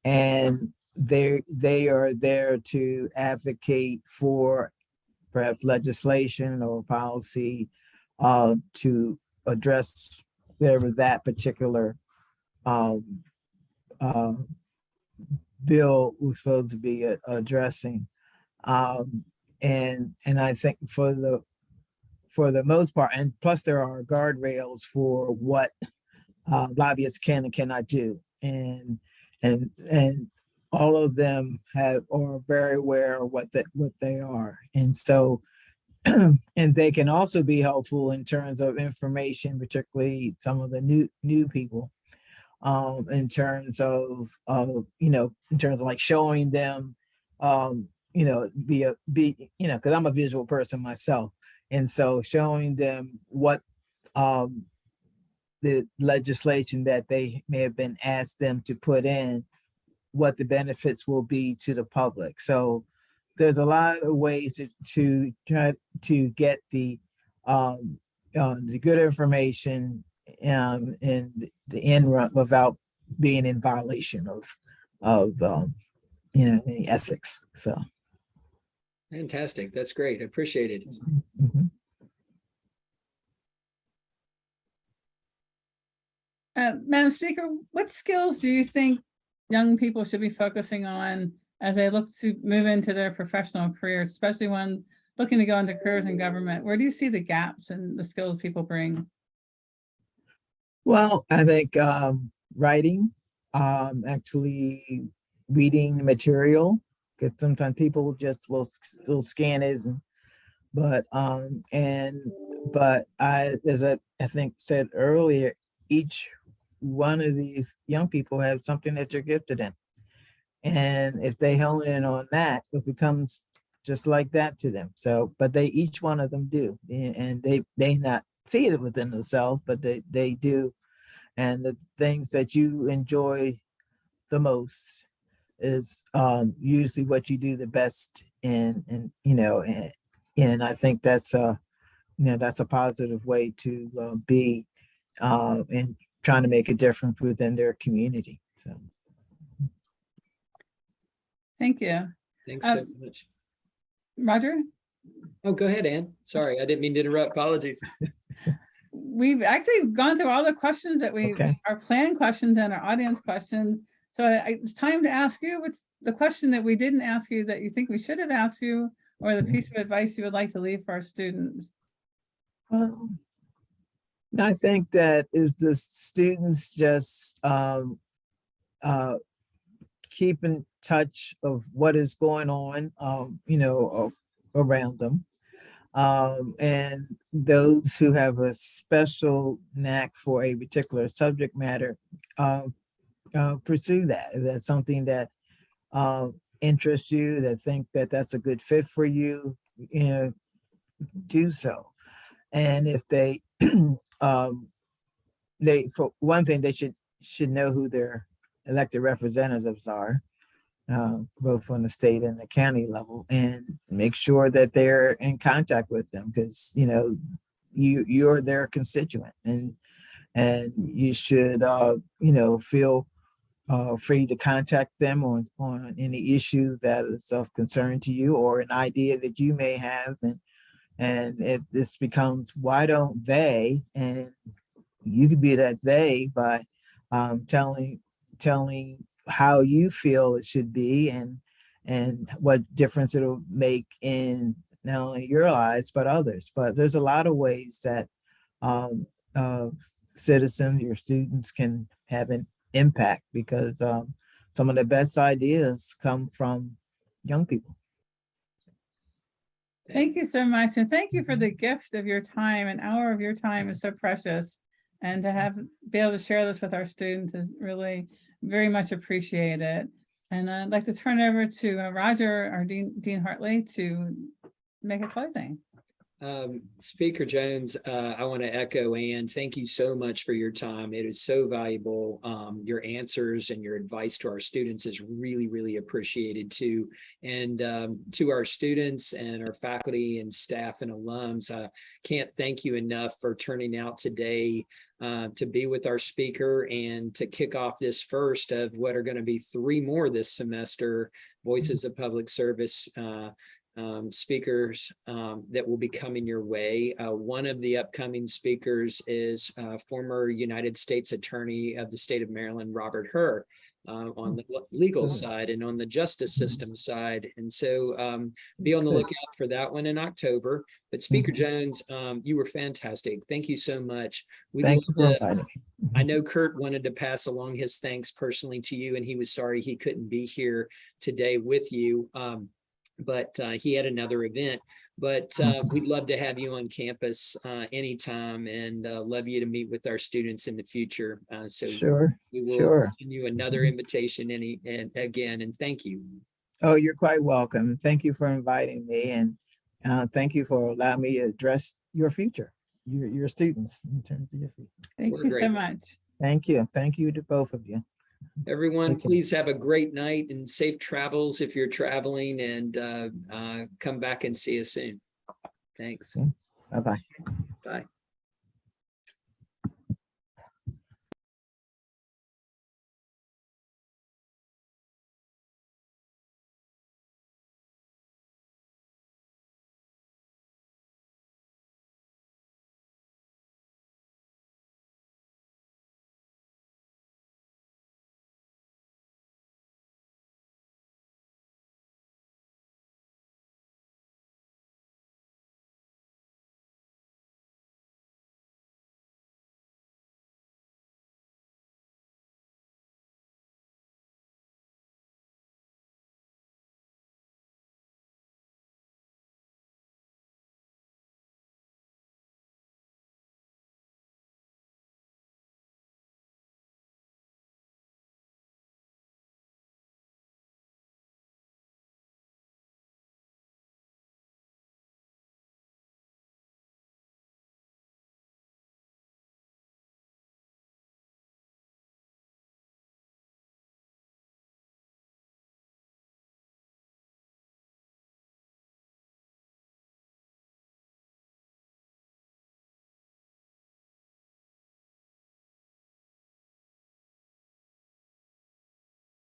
and they are there to advocate for perhaps legislation or policy to address whatever that particular um, uh, bill was supposed to be addressing. And I think for the most part, and plus there are guardrails for what lobbyists can and cannot do, and all of them are very aware of what they are, and so and they can also be helpful in terms of information, particularly some of the new people, in terms of in terms of like showing them, because I'm a visual person myself, and so showing them what the legislation that they may have been asked them to put in, what the benefits will be to the public. So there's a lot of ways to try to get the good information in the end run without being in violation of any ethics. So Fantastic. That's great. I appreciate it. mhm. Madam Speaker, what skills do you think young people should be focusing on as they look to move into their professional careers, especially when looking to go into careers in government? Where do you see the gaps in the skills people bring? Well, I think writing, actually reading material, because sometimes people just will still scan it, but as I think said earlier, each one of these young people have something that they're gifted in, and if they hone in on that, it becomes just like that to them. So, but they each one of them do, and they not see it within themselves, but they do. And the things that you enjoy the most is usually what you do the best in, and I think that's that's a positive way to be and trying to make a difference within their community. So Thank you. Thanks so much. Roger? Oh, go ahead, Ann. Sorry, I didn't mean to interrupt. Apologies. We've actually gone through all the questions that our planned questions and our audience questions. So it's time to ask you, what's the question that we didn't ask you that you think we should have asked you, or the piece of advice you would like to leave for our students? I think that if the students just keep in touch of what is going on, around them. And those who have a special knack for a particular subject matter, pursue that. If that's something that interests you, that think that that's a good fit for you, do so. And if they, for one thing, they should know who their elected representatives are, both on the state and the county level, and make sure that they're in contact with them, because you're their constituent, and you should feel free to contact them on any issues that is of concern to you, or an idea that you may have, and if this becomes why don't they, and you could be that they by telling how you feel it should be, and what difference it'll make in not only your lives but others. But there's a lot of ways that citizens, your students, can have an impact, because some of the best ideas come from young people. Thank you so much. And thank you for the gift of your time. An hour of your time is so precious. And to be able to share this with our students is really very much appreciated. And I'd like to turn it over to Roger, or Dean Hartley, to make a closing. Speaker Jones, I want to echo Ann. Thank you so much for your time. It is so valuable. Your answers and your advice to our students is really, really appreciated too. And to our students and our faculty and staff and alums, I can't thank you enough for turning out today to be with our speaker and to kick off this first of what are going to be 3 more this semester, Voices of Public Service speakers that will be coming your way. One of the upcoming speakers is former United States Attorney of the state of Maryland, Robert Hur, on the legal side and on the justice system side. And so be on the lookout for that one in October. But Speaker Jones, you were fantastic. Thank you so much. Thank you for inviting me. I know Kurt wanted to pass along his thanks personally to you, and he was sorry he couldn't be here today with you. But he had another event. But we'd love to have you on campus anytime, and love you to meet with our students in the future. So Sure, we will sure. send you another invitation and again, and thank you. Oh, you're quite welcome. Thank you for inviting me, and thank you for allowing me to address your future, your students in terms of your future. Thank We're you so grateful. much. Thank you. Thank you to both of you. Everyone, Thank you. please have a great night and safe travels if you're traveling, and come back and see us soon. Thanks. Bye-bye. Bye.